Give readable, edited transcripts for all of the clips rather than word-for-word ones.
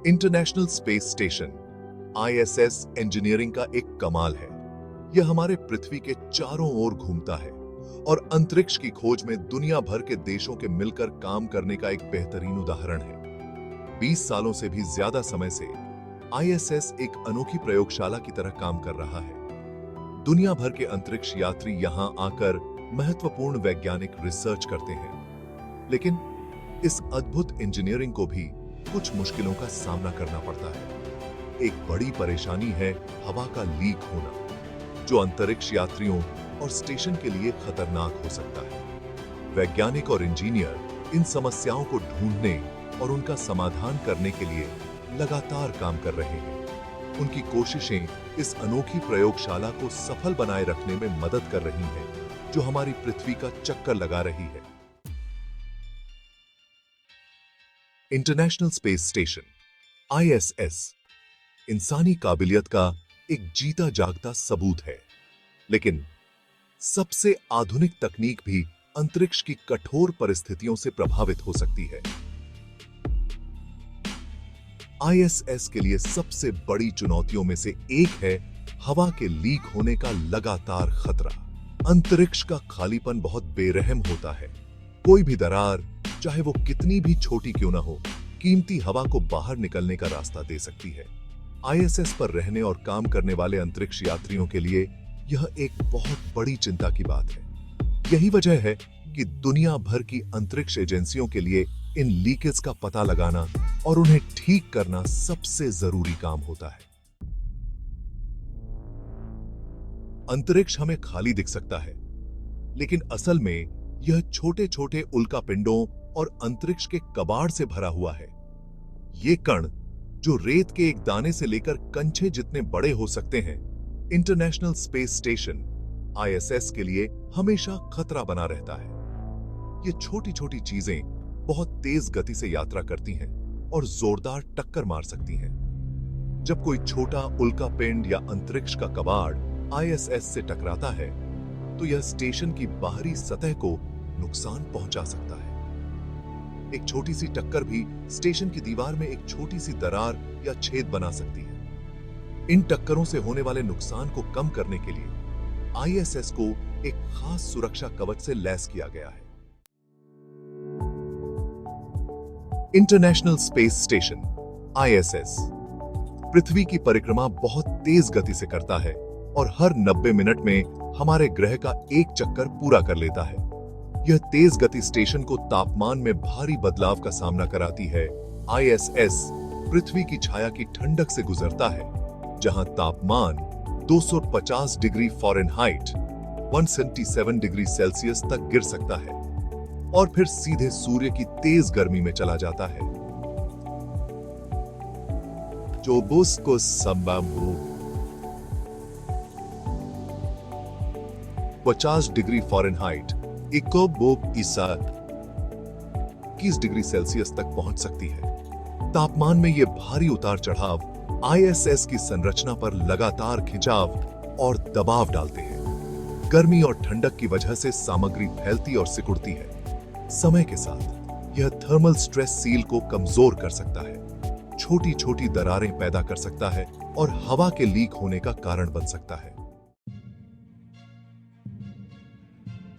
International space station ISS engineering का एक कमाल है। यह हमारे पृथ्वी के चारों ओर घूमता है और अंतरिक्ष की खोज में दुनिया भर के देशों के मिलकर काम करने का एक बेहतरीन उदाहरण है। 20 सालों से भी ज्यादा समय से आईएसएस एक अनोखी प्रयोगशाला की तरह काम कर रहा है। दुनिया भर के अंतरिक्ष यात्री यहां आकर महत्वपूर्ण वैज्ञानिक रिसर्च करते हैं, लेकिन इस अद्भुत इंजीनियरिंग को भी कुछ मुश्किलों का सामना करना पड़ता है। एक बड़ी परेशानी है हवा का लीक होना, जो अंतरिक्ष यात्रियों और स्टेशन के लिए खतरनाक हो सकता है। वैज्ञानिक और इंजीनियर इन समस्याओं को ढूंढने और उनका समाधान करने के लिए लगातार काम कर रहे हैं। उनकी कोशिशें इस अनोखी प्रयोगशाला को सफल बनाए रखने में मदद कर रही हैं, जो हमारी पृथ्वी का चक्कर लगा रही है। इंटरनेशनल स्पेस स्टेशन आईएसएस इंसानी काबिलियत का एक जीता जागता सबूत है, लेकिन सबसे आधुनिक तकनीक भी अंतरिक्ष की कठोर परिस्थितियों से प्रभावित हो सकती है। आईएसएस के लिए सबसे बड़ी चुनौतियों में से एक है हवा के लीक होने का लगातार खतरा। अंतरिक्ष का खालीपन बहुत बेरहम होता है। कोई भी दरार, चाहे वो कितनी भी छोटी क्यों ना हो, कीमती हवा को बाहर निकलने का रास्ता दे सकती है। आईएसएस पर रहने और काम करने वाले अंतरिक्ष यात्रियों के लिए यह एक बहुत बड़ी चिंता की बात है। यही वजह है कि दुनिया भर की अंतरिक्ष एजेंसियों के लिए इन लीकेज का पता लगाना और उन्हें ठीक करना सबसे जरूरी काम होता है। अंतरिक्ष हमें खाली दिख सकता है, लेकिन असल में यह छोटे छोटे उल्कापिंडों और अंतरिक्ष के कबाड़ से भरा हुआ है। ये कण, जो रेत के एक दाने से लेकर कंचे जितने बड़े हो सकते हैं, इंटरनेशनल स्पेस स्टेशन आईएसएस के लिए हमेशा खतरा बना रहता है। ये छोटी छोटी चीजें बहुत तेज गति से यात्रा करती हैं और जोरदार टक्कर मार सकती हैं। जब कोई छोटा उल्कापिंड या अंतरिक्ष का कबाड़ आईएसएस से टकराता है, तो यह स्टेशन की बाहरी सतह को नुकसान पहुंचा सकता है। एक छोटी सी टक्कर भी स्टेशन की दीवार में एक छोटी सी दरार या छेद बना सकती है। इन टक्करों से होने वाले नुकसान को कम करने के लिए आईएसएस को एक खास सुरक्षा कवच से लैस किया गया है। इंटरनेशनल स्पेस स्टेशन आईएसएस पृथ्वी की परिक्रमा बहुत तेज गति से करता है और हर 90 मिनट में हमारे ग्रह का एक चक्कर पूरा कर लेता है। यह तेज गति स्टेशन को तापमान में भारी बदलाव का सामना कराती है। आईएसएस पृथ्वी की छाया की ठंडक से गुजरता है, जहां तापमान 250 डिग्री फ़ारेनहाइट 177 डिग्री सेल्सियस तक गिर सकता है और फिर सीधे सूर्य की तेज गर्मी में चला जाता है, जो बुस को संबाम्बू 50 डिग्री फ़ारेनहाइट 21 डिग्री सेल्सियस तक पहुंच सकती है। तापमान में यह भारी उतार चढ़ाव आईएसएस की संरचना पर लगातार खिंचाव और दबाव डालते हैं। गर्मी और ठंडक की वजह से सामग्री फैलती और सिकुड़ती है। समय के साथ यह थर्मल स्ट्रेस सील को कमजोर कर सकता है, छोटी छोटी दरारें पैदा कर सकता है और हवा के लीक होने का कारण बन सकता है।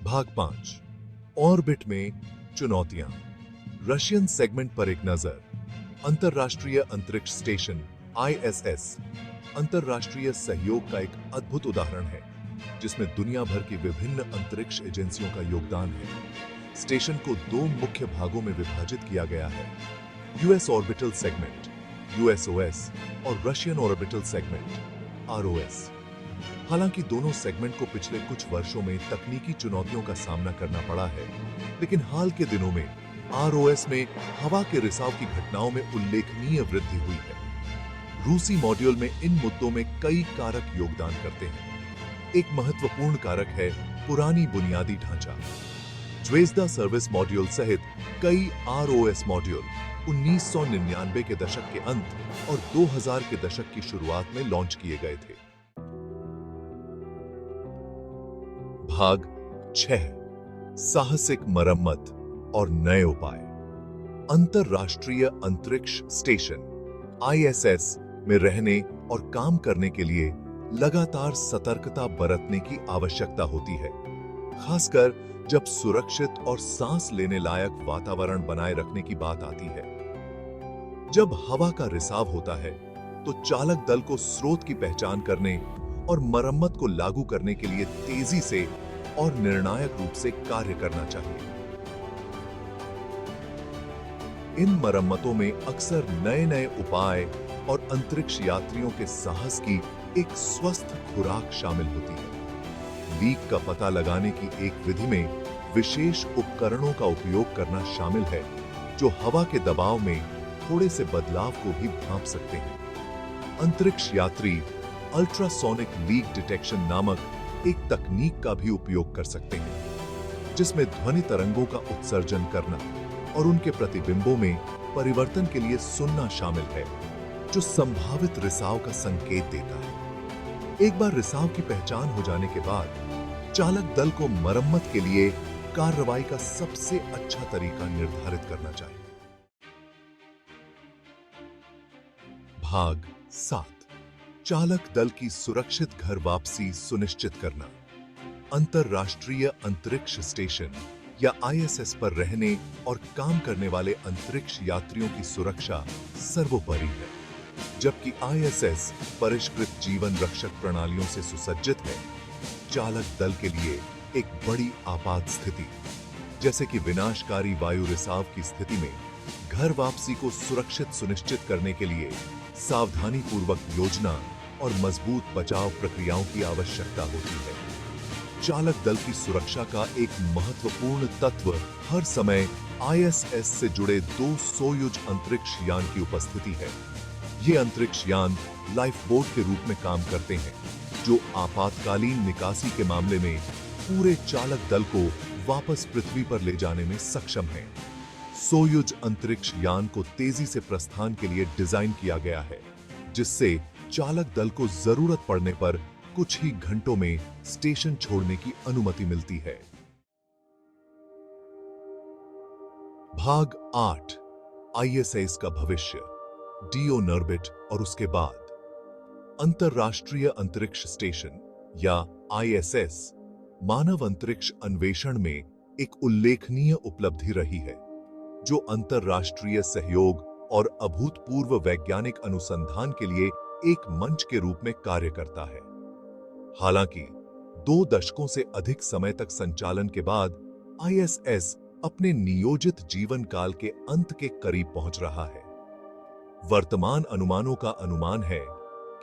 भाग 5 ऑर्बिट में चुनौतियां। रशियन सेगमेंट पर एक नजर। अंतरराष्ट्रीय अंतरिक्ष स्टेशन आईएसएस अंतरराष्ट्रीय सहयोग का एक अद्भुत उदाहरण है, जिसमें दुनिया भर की विभिन्न अंतरिक्ष एजेंसियों का योगदान है। स्टेशन को 2 मुख्य भागों में विभाजित किया गया है, यूएस ऑर्बिटल सेगमेंट यूएसओएस और रशियन ऑर्बिटल सेगमेंट आरओएस। हालांकि दोनों सेगमेंट को पिछले कुछ वर्षों में तकनीकी चुनौतियों का सामना करना पड़ा है, लेकिन हाल के दिनों में आरओएस में हवा के रिसाव की घटनाओं में उल्लेखनीय वृद्धि हुई है। रूसी मॉड्यूल में इन मुद्दों में कई कारक योगदान करते हैं। एक महत्वपूर्ण कारक है पुरानी बुनियादी ढांचा। ज्वेज़दा सर्विस मॉड्यूल सहित कई आरओएस मॉड्यूल 1999 के दशक के अंत और 2000 के दशक की शुरुआत में लॉन्च किए गए थे। भाग 6 साहसिक मरम्मत और नए उपाय। अंतरराष्ट्रीय अंतरिक्ष स्टेशन आईएसएस में रहने और काम करने के लिए लगातार सतर्कता बरतने की आवश्यकता होती है, खासकर जब सुरक्षित और सांस लेने लायक वातावरण बनाए रखने की बात आती है। जब हवा का रिसाव होता है, तो चालक दल को स्रोत की पहचान करने और मरम्मत को लागू करने के लिए तेजी से और निर्णायक रूप से कार्य करना चाहिए। इन मरम्मतों में अक्सर नए-नए उपाय और अंतरिक्ष यात्रियों के साहस की एक स्वस्थ खुराक शामिल होती है। लीक का पता लगाने की एक विधि में विशेष उपकरणों का उपयोग करना शामिल है, जो हवा के दबाव में थोड़े से बदलाव को भी भांप सकते हैं। अंतरिक्ष यात्री अल्ट्रासोनिक लीक डिटेक्शन नामक एक तकनीक का भी उपयोग कर सकते हैं, जिसमें ध्वनि तरंगों का उत्सर्जन करना और उनके प्रतिबिंबों में परिवर्तन के लिए सुनना शामिल है, जो संभावित रिसाव का संकेत देता है। एक बार रिसाव की पहचान हो जाने के बाद चालक दल को मरम्मत के लिए कार्रवाई का सबसे अच्छा तरीका निर्धारित करना चाहिए। भाग 7, चालक दल की सुरक्षित घर वापसी सुनिश्चित करना। अंतरराष्ट्रीय अंतरिक्ष स्टेशन या आईएसएस पर रहने और काम करने वाले अंतरिक्ष यात्रियों की सुरक्षा सर्वोपरि है। जबकि आईएसएस परिष्कृत जीवन रक्षक प्रणालियों से सुसज्जित है, चालक दल के लिए एक बड़ी आपात स्थिति, जैसे कि विनाशकारी वायु रिसाव की स्थिति में घर वापसी को सुरक्षित सुनिश्चित करने के लिए सावधानीपूर्वक योजना और मजबूत बचाव प्रक्रियाओं की आवश्यकता होती है। चालक दल की सुरक्षा का एक महत्वपूर्ण तत्व हर समय आईएसएस से जुड़े 2 सोयुज अंतरिक्ष यान की उपस्थिति है। ये अंतरिक्ष यान लाइफ बोट के रूप में काम करते हैं, जो आपातकालीन निकासी के मामले में पूरे चालक दल को वापस पृथ्वी पर ले जाने में सक्षम हैं। सोयुज अंतरिक्ष यान को तेजी से प्रस्थान के लिए डिजाइन किया गया है, जिससे चालक दल को जरूरत पड़ने पर कुछ ही घंटों में स्टेशन छोड़ने की अनुमति मिलती है। भाग 8, आईएसएस का भविष्य, डीओ नॉर्बिट और उसके बाद। अंतरराष्ट्रीय अंतरिक्ष स्टेशन या आईएसएस मानव अंतरिक्ष अन्वेषण में एक उल्लेखनीय उपलब्धि रही है, जो अंतरराष्ट्रीय सहयोग और अभूतपूर्व वैज्ञानिक अनुसंधान के लिए एक मंच के रूप में कार्य करता है। हालांकि 2 दशकों से अधिक समय तक संचालन के बाद आईएसएस अपने नियोजित जीवन काल के अंत के करीब पहुंच रहा है। वर्तमान अनुमानों का अनुमान है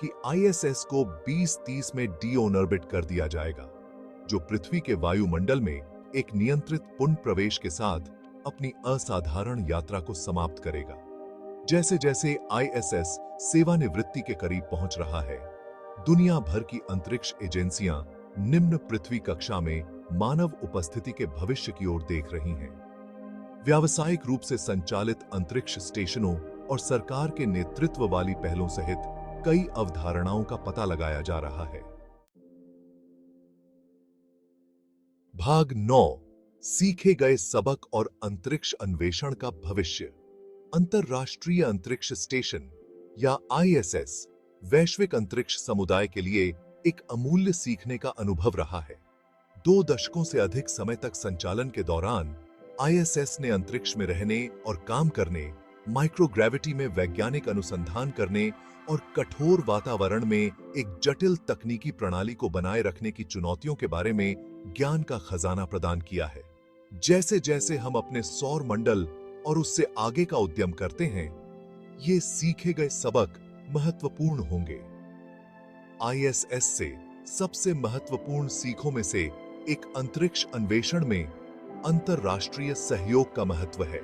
कि आईएसएस को 2030 में डीओनर्बिट कर दिया जाएगा, जो पृथ्वी के वायुमंडल में एक नियंत्रित पुनः प्रवेश के साथ अपनी असाधारण यात्रा को समाप्त करेगा। जैसे जैसे आईएसएस सेवानिवृत्ति के करीब पहुंच रहा है, दुनिया भर की अंतरिक्ष एजेंसियां निम्न पृथ्वी कक्षा में मानव उपस्थिति के भविष्य की ओर देख रही हैं। व्यावसायिक रूप से संचालित अंतरिक्ष स्टेशनों और सरकार के नेतृत्व वाली पहलों सहित कई अवधारणाओं का पता लगाया जा रहा है। भाग 9, सीखे गए सबक और अंतरिक्ष अन्वेषण का भविष्य। अंतरराष्ट्रीय अंतरिक्ष स्टेशन या आईएसएस वैश्विक अंतरिक्ष समुदाय के लिए एक अमूल्य सीखने का अनुभव रहा है। 2 दशकों से अधिक समय तक संचालन के दौरान आईएसएस ने अंतरिक्ष में रहने और काम करने, माइक्रोग्रेविटी में वैज्ञानिक अनुसंधान करने और कठोर वातावरण में एक जटिल तकनीकी प्रणाली को बनाए रखने की चुनौतियों के बारे में ज्ञान का खजाना प्रदान किया है। जैसे जैसे हम अपने सौर मंडल और उससे आगे का उद्यम करते हैं, ये सीखे गए सबक महत्वपूर्ण होंगे। आईएसएस से सबसे महत्वपूर्ण सीखों में से एक अंतरिक्ष अन्वेषण में अंतरराष्ट्रीय सहयोग का महत्व है।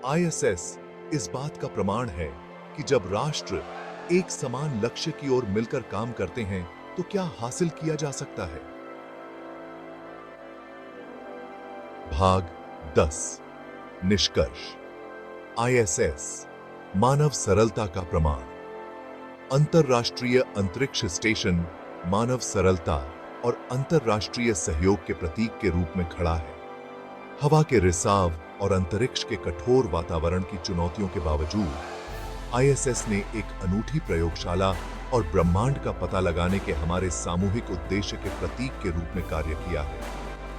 आईएसएस इस बात का प्रमाण है कि जब राष्ट्र एक समान लक्ष्य की ओर मिलकर काम करते हैं, तो क्या हासिल किया जा सकता है। भाग 10, निष्कर्ष। आईएसएस मानव सरलता का प्रमाण। अंतरराष्ट्रीय अंतरिक्ष स्टेशन मानव सरलता और अंतरराष्ट्रीय सहयोग के प्रतीक के रूप में खड़ा है। हवा के रिसाव और अंतरिक्ष के कठोर वातावरण की चुनौतियों के बावजूद आईएसएस ने एक अनूठी प्रयोगशाला और ब्रह्मांड का पता लगाने के हमारे सामूहिक उद्देश्य के प्रतीक के रूप में कार्य किया है।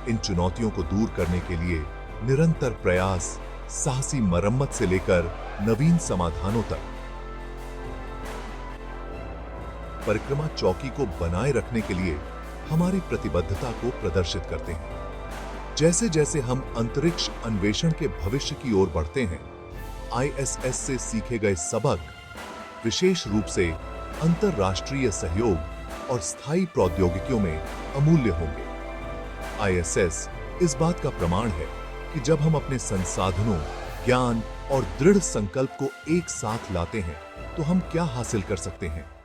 इन चुनौतियों को दूर करने के लिए निरंतर प्रयास, साहसी मरम्मत से लेकर नवीन समाधानों तक, परिक्रमा चौकी को बनाए रखने के लिए हमारी प्रतिबद्धता को प्रदर्शित करते हैं। जैसे जैसे हम अंतरिक्ष अन्वेषण के भविष्य की ओर बढ़ते हैं, आईएसएस से सीखे गए सबक, विशेष रूप से अंतरराष्ट्रीय सहयोग और स्थायी प्रौद्योगिकियों में अमूल्य होंगे। आईएसएस इस बात का प्रमाण है कि जब हम अपने संसाधनों, ज्ञान और दृढ़ संकल्प को एक साथ लाते हैं, तो हम क्या हासिल कर सकते हैं।